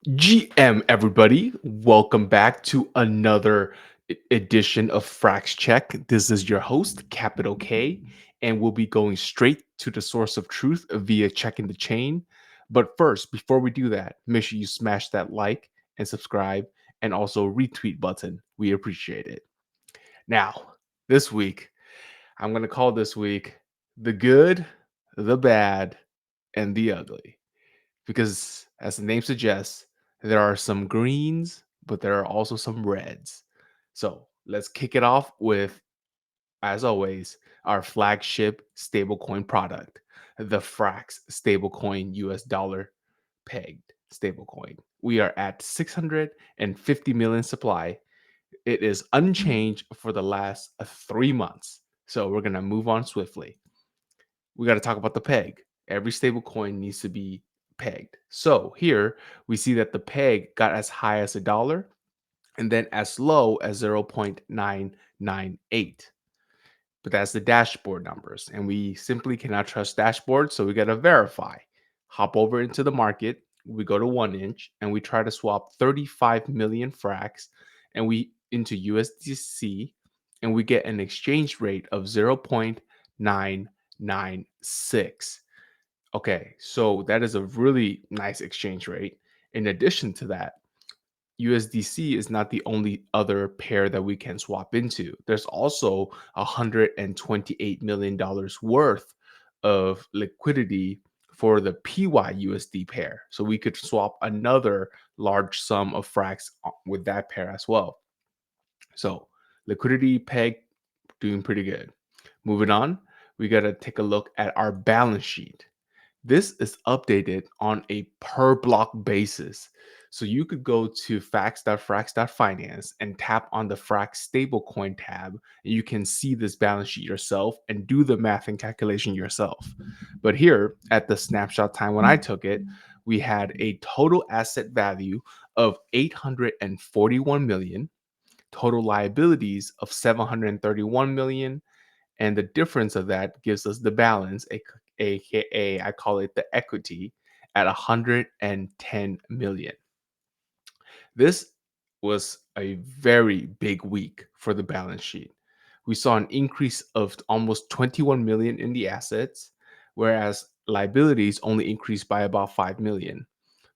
GM, everybody. Welcome back to another edition of Frax Check. This is your host, Capital K, and we'll be going straight to the source of truth via checking the chain. But first, before we do that, make sure you smash that like and subscribe and also retweet button. We appreciate it. Now, this week, I'm going to call this week the good, the bad, and the ugly because as the name suggests, there are some greens, but there are also some reds. So let's kick it off with, as always, our flagship stablecoin product, the Frax Stablecoin US dollar pegged stablecoin. We are at 650 million supply. It is unchanged for the last 3 months. So we're going to move on swiftly. We got to talk about the peg. Every stable coin needs to be pegged. So here we see that the peg got as high as $1 and then as low as 0.998. But that's the dashboard numbers. And we simply cannot trust dashboards. So we got to verify. Hop over into the market. We go to 1inch and we try to swap 35 million Frax and we into USDC and we get an exchange rate of 0.996. Okay, so that is a really nice exchange rate. In addition to that, USDC is not the only other pair that we can swap into. There's also $128 million worth of liquidity for the PYUSD pair. So we could swap another large sum of Frax with that pair as well. So liquidity peg doing pretty good. Moving on, we got to take a look at our balance sheet. This is updated on a per block basis. So you could go to fax.frax.finance and tap on the Frax stablecoin tab, and you can see this balance sheet yourself and do the math and calculation yourself. But here at the snapshot time when I took it, we had a total asset value of 841 million, total liabilities of 731 million, and the difference of that gives us the balance, aka I call it the equity, at 110 million. This was a very big week for the balance sheet. We saw an increase of almost 21 million in the assets, whereas liabilities only increased by about 5 million.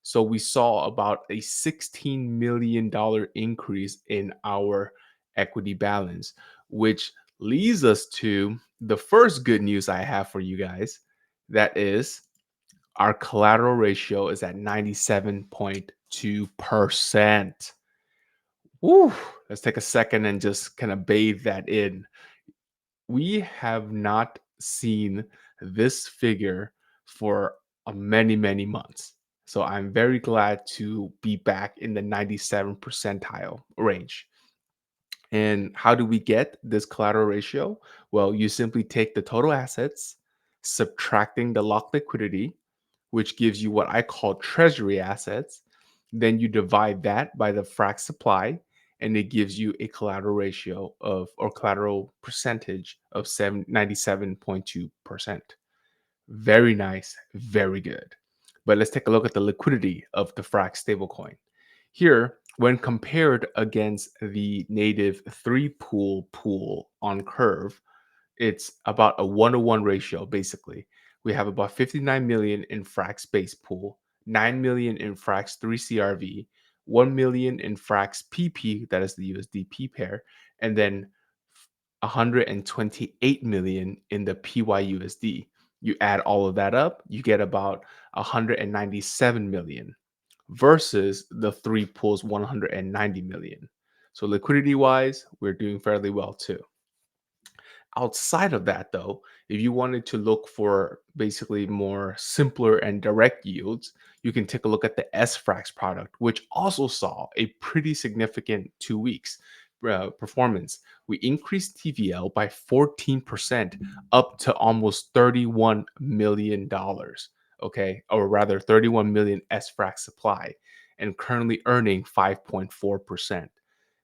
So we saw about a $16 million increase in our equity balance, which leads us to the first good news I have for you guys. That is, our collateral ratio is at 97.2%. Woo! Let's take a second and just kind of bathe that in. We have not seen this figure for many, many months. So I'm very glad to be back in the 97 percentile range. And how do we get this collateral ratio? Well, you simply take the total assets, subtracting the locked liquidity, which gives you what I call treasury assets. Then you divide that by the Frax supply, and it gives you a collateral ratio of, or collateral percentage of 97.2%. Very nice, very good. But let's take a look at the liquidity of the Frax stablecoin. Here, when compared against the native three pool on Curve, it's about a 1-to-1 ratio, basically. We have about 59 million in Frax base pool, 9 million in Frax 3 CRV, 1 million in Frax PP, that is the USDP pair, and then 128 million in the PYUSD. You add all of that up, you get about 197 million versus the three pools 190 million. So liquidity wise, we're doing fairly well too. Outside of that, though, if you wanted to look for basically more simpler and direct yields, you can take a look at the sFRAX product, which also saw a pretty significant 2 weeks performance. We increased TVL by 14% up to almost $31 million. Okay, or rather 31 million sFRAX supply, and currently earning 5.4%.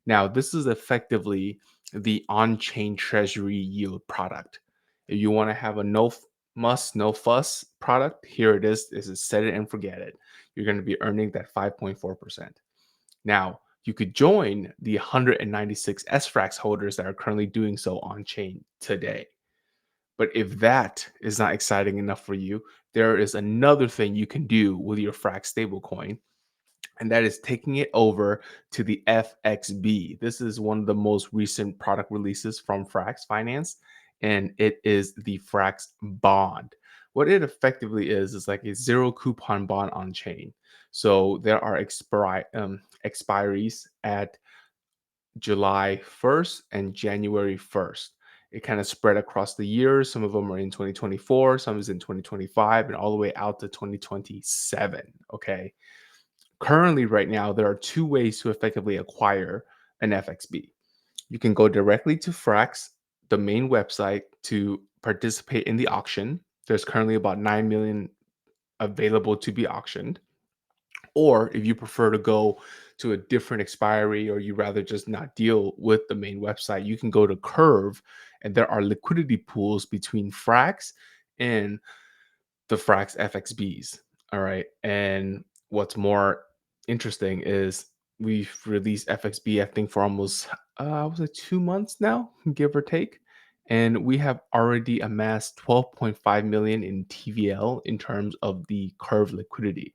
Now, this is effectively the on-chain treasury yield product. If you want to have a must no fuss product, here it is. This is set it and forget it. You're going to be earning that 5.4%. Now, you could join the 196 sFRAX holders that are currently doing so on chain today. But if that is not exciting enough for you, there is another thing you can do with your Frax stablecoin, and that is taking it over to the FXB. This is one of the most recent product releases from Frax Finance, and it is the Frax bond. What it effectively is like a zero coupon bond on chain. So there are expiries at July 1st and January 1st. It kind of spread across the years. Some of them are in 2024, some is in 2025, and all the way out to 2027. Okay. Currently, right now, there are two ways to effectively acquire an FXB. You can go directly to Frax, the main website, to participate in the auction. There's currently about 9 million available to be auctioned. Or if you prefer to go to a different expiry or you rather just not deal with the main website, you can go to Curve, and there are liquidity pools between Frax and the Frax FXBs. All right. And what's more interesting is we've released FXB, I think, for almost was it 2 months now, give or take. And we have already amassed 12.5 million in TVL in terms of the curve liquidity.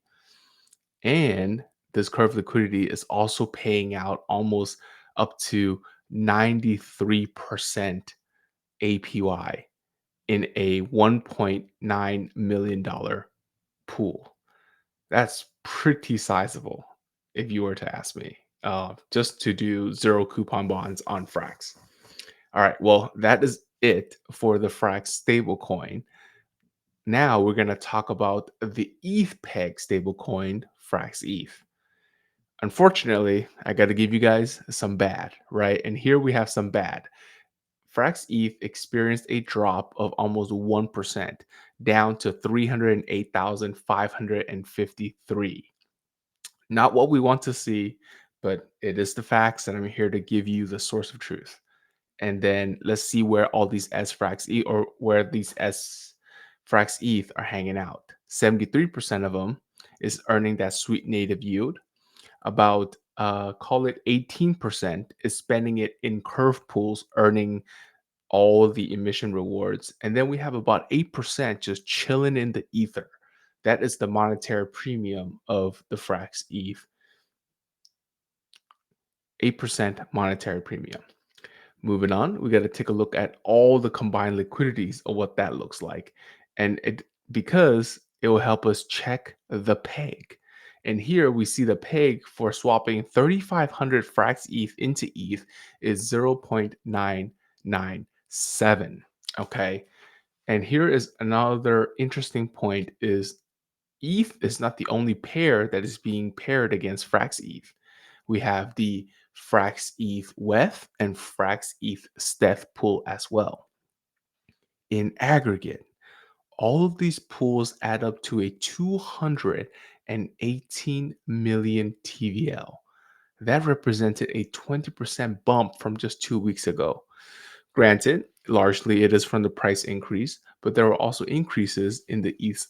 And this curve liquidity is also paying out almost up to 93% APY in a $1.9 million pool. That's pretty sizable, if you were to ask me, just to do zero coupon bonds on Frax. All right, well, that is it for the Frax stablecoin. Now we're going to talk about the ETH peg stablecoin, Frax ETH. Unfortunately, I got to give you guys some bad, right? And here we have some bad. Frax ETH experienced a drop of almost 1%, down to 308,553. Not what we want to see, but it is the facts, and I'm here to give you the source of truth. And then let's see where all these sFRAX ETH or where these sFRAX ETH are hanging out. 73% of them is earning that sweet native yield. About call it 18% is spending it in curve pools, earning all the emission rewards. And then we have about 8% just chilling in the ether. That is the monetary premium of the Frax ETH. 8% monetary premium. Moving on, we got to take a look at all the combined liquidities of what that looks like. And it because it will help us check the peg. And here we see the peg for swapping 3,500 Frax ETH into ETH is 0.997. Okay. And here is another interesting point is ETH is not the only pair that is being paired against Frax ETH. We have the Frax ETH WETH and Frax ETH STETH pool as well. In aggregate, all of these pools add up to a 218 million TVL. That represented a 20% bump from just 2 weeks ago. Granted, largely it is from the price increase, but there were also increases in the ETH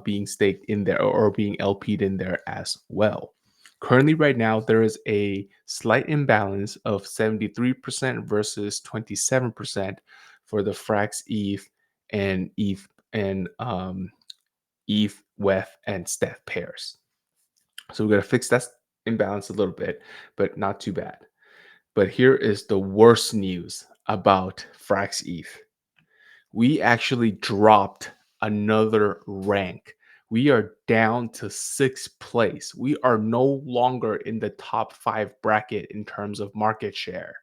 being staked in there or being LP'd in there as well. Currently, right now, there is a slight imbalance of 73% versus 27% for the Frax ETH and ETH, WETH, and STETH pairs. So we're going to fix that imbalance a little bit, but not too bad. But here is the worst news about Frax ETH. We actually dropped another rank. We are down to 6th place. We are no longer in the top 5 bracket in terms of market share.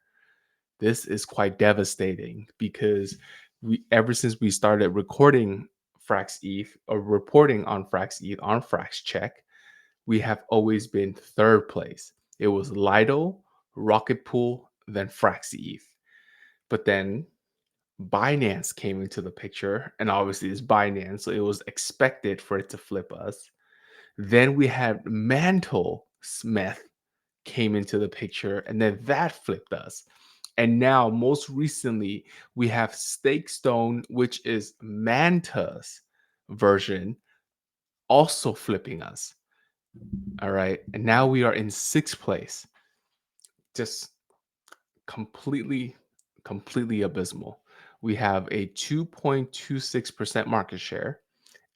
This is quite devastating because ever since we started recording Frax ETH or reporting on Frax ETH on Frax Check, we have always been 3rd place. It was Lido, Rocket Pool, then Frax ETH. But then Binance came into the picture, and obviously it's Binance, so it was expected for it to flip us. Then we had Mantle Smith came into the picture, and then that flipped us. And now, most recently, we have Stakestone, which is Manta's version, also flipping us. All right. And now we are in sixth place. Just completely abysmal. We have a 2.26% market share,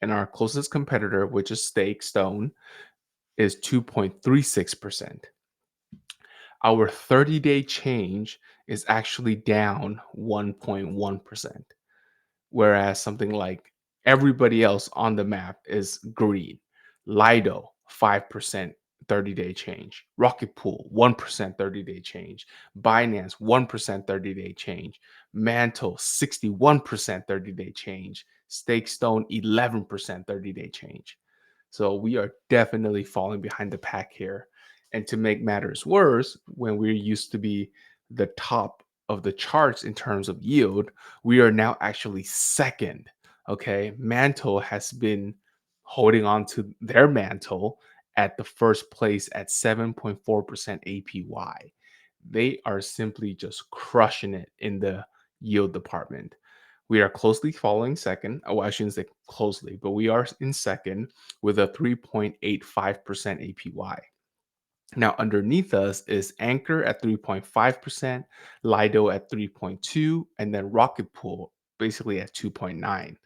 and our closest competitor, which is Stakestone, is 2.36%. Our 30-day change is actually down 1.1%, whereas something like everybody else on the map is green. Lido, 5% 30-day change. Rocket Pool, 1% 30-day change. Binance, 1% 30-day change. Mantle, 61% 30-day change. Stakestone, 11% 30-day change. So we are definitely falling behind the pack here. And to make matters worse, when we used to be the top of the charts in terms of yield, we are now actually second. Okay. Mantle has been holding on to their mantle at the first place at 7.4% APY. They are simply just crushing it in the yield department. We are closely following second. Oh, I shouldn't say closely, but we are in second with a 3.85% APY. Now, underneath us is Anchor at 3.5%, Lido at 3.2, and then Rocket Pool basically at 2.9.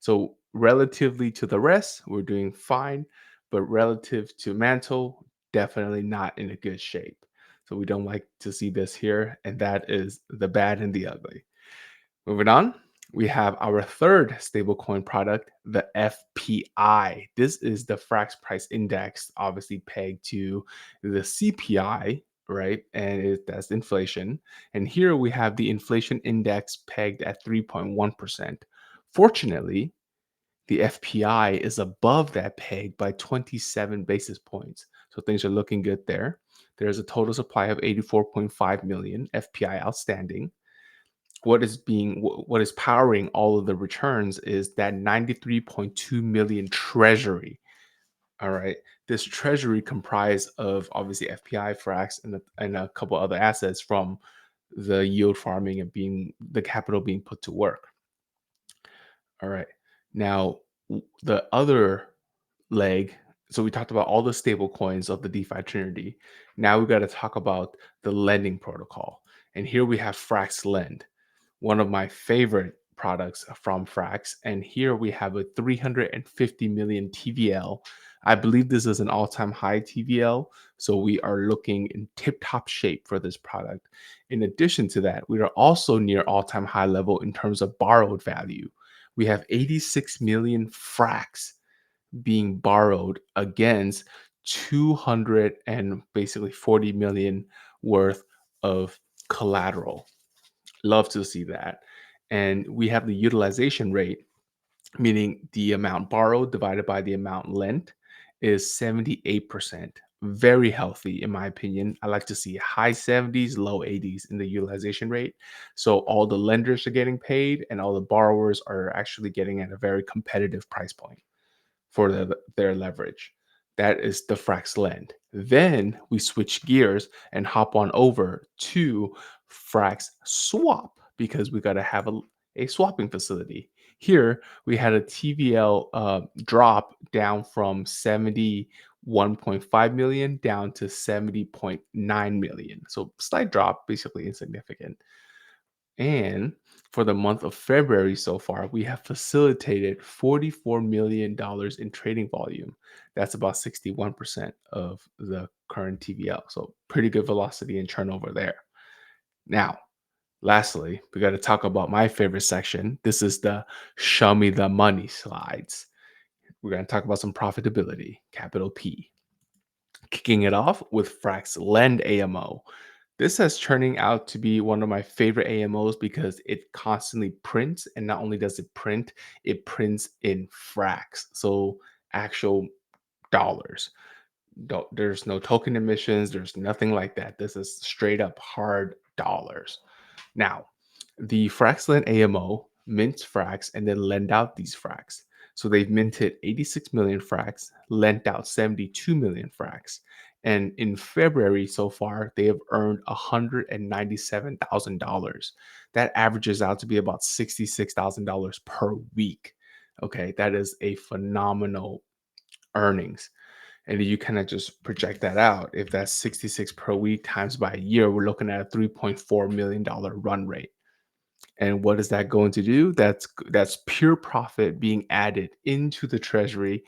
So, relatively to the rest, we're doing fine, but relative to Mantle, definitely not in a good shape. So, we don't like to see this here, and that is the bad and the ugly. Moving on, we have our third stablecoin product, the FPI. This is the Frax Price Index, obviously pegged to the CPI, right? And that's inflation. And here we have the inflation index pegged at 3.1%. Fortunately, the FPI is above that peg by 27 basis points. So things are looking good there. There's a total supply of 84.5 million FPI outstanding. What is powering all of the returns is that 93.2 million treasury. All right, this treasury comprised of obviously FPI, Frax, and a couple other assets from the yield farming and being the capital being put to work. All right, now the other leg. So we talked about all the stable coins of the DeFi Trinity. Now we got to talk about the lending protocol, and here we have Frax Lend, one of my favorite products from Frax. And here we have a 350 million TVL. I believe this is an all-time high TVL. So we are looking in tip-top shape for this product. In addition to that, we are also near all-time high level in terms of borrowed value. We have 86 million Frax being borrowed against 200 and basically 40 million worth of collateral. Love to see that. And we have the utilization rate, meaning the amount borrowed divided by the amount lent, is 78%. Very healthy, in my opinion. I like to see high 70s, low 80s in the utilization rate. So all the lenders are getting paid and all the borrowers are actually getting at a very competitive price point for their leverage. That is the Frax Lend. Then we switch gears and hop on over to Frax Swap because we got to have a swapping facility. Here we had a TVL drop down from 71.5 million down to 70.9 million. So slight drop, basically insignificant. And for the month of February so far, we have facilitated $44 million in trading volume. That's about 61% of the current TVL. So pretty good velocity and turnover there. Now, lastly, we got to talk about my favorite section. This is the show me the money slides. We're going to talk about some profitability, capital P. Kicking it off with Frax Lend AMO. This has turning out to be one of my favorite AMOs because it constantly prints, and not only does it prints in Frax, so actual dollars. There's no token emissions, there's nothing like that. This is straight up hard dollars. Now, the Frax Lend AMO mints Frax and then lend out these Frax. So they've minted 86 million Frax, lent out 72 million Frax. And in February so far, they have earned $197,000. That averages out to be about $66,000 per week. Okay, that is a phenomenal earnings. And you kind of just project that out. If that's 66 per week times by a year, we're looking at a $3.4 million run rate. And what is that going to do? That's pure profit being added into the treasury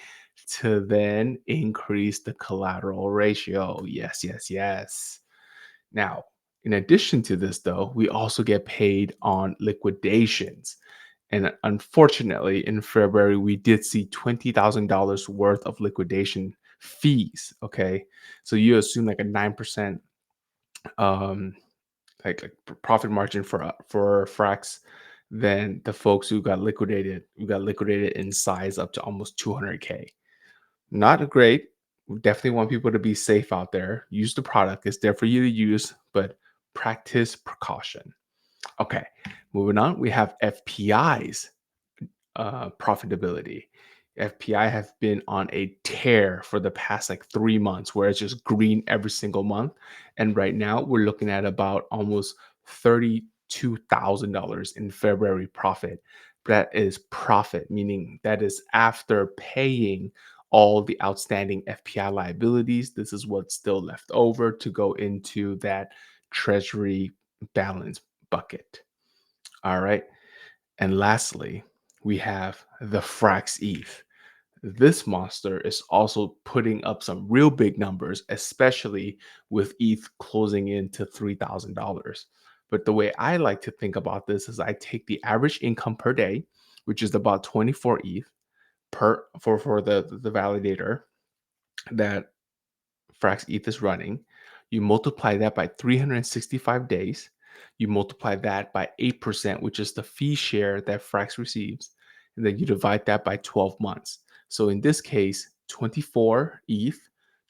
to then increase the collateral ratio. Yes, yes, yes. Now, in addition to this, though, we also get paid on liquidations. And unfortunately, in February, we did see $20,000 worth of liquidation fees. Okay. So you assume like a 9% um, profit margin for Frax, then the folks who got liquidated in size up to almost 200K. Not great. We definitely want people to be safe out there. Use the product. It's there for you to use, but practice precaution. Okay, moving on. We have FPI's profitability. FPI have been on a tear for the past like 3 months where it's just green every single month. And right now we're looking at about almost $32,000 in February profit. That is profit, meaning that is after paying all the outstanding FPI liabilities. This is what's still left over to go into that treasury balance bucket. All right. And lastly, we have the Frax ETH. This monster is also putting up some real big numbers, especially with ETH closing into $3,000. But the way I like to think about this is I take the average income per day, which is about 24 ETH for the validator that Frax ETH is running. You multiply that by 365 days. You multiply that by 8%, which is the fee share that Frax receives. And then you divide that by 12 months. So in this case, 24 ETH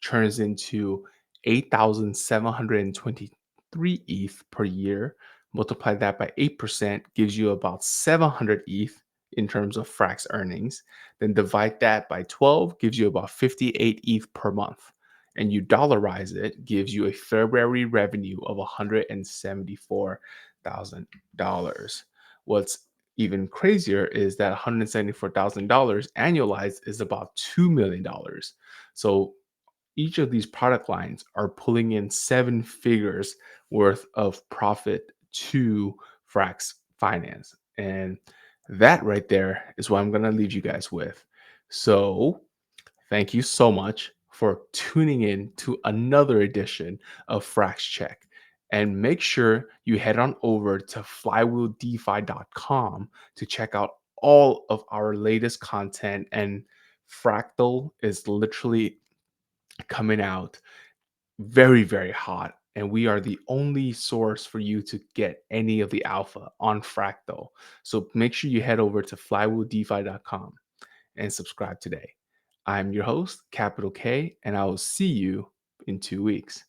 turns into 8,723 ETH per year. Multiply that by 8% gives you about 700 ETH in terms of Frax earnings. Then divide that by 12 gives you about 58 ETH per month, and you dollarize it, gives you a February revenue of $174,000. What's even crazier is that $174,000 annualized is about $2 million. So each of these product lines are pulling in seven figures worth of profit to Frax Finance. And that right there is what I'm going to leave you guys with. So thank you so much for tuning in to another edition of Frax Check. And make sure you head on over to flywheeldefi.com to check out all of our latest content. And Fractal is literally coming out very, very hot. And we are the only source for you to get any of the alpha on Fractal. So make sure you head over to flywheeldefi.com and subscribe today. I'm your host, Capital K, and I will see you in 2 weeks.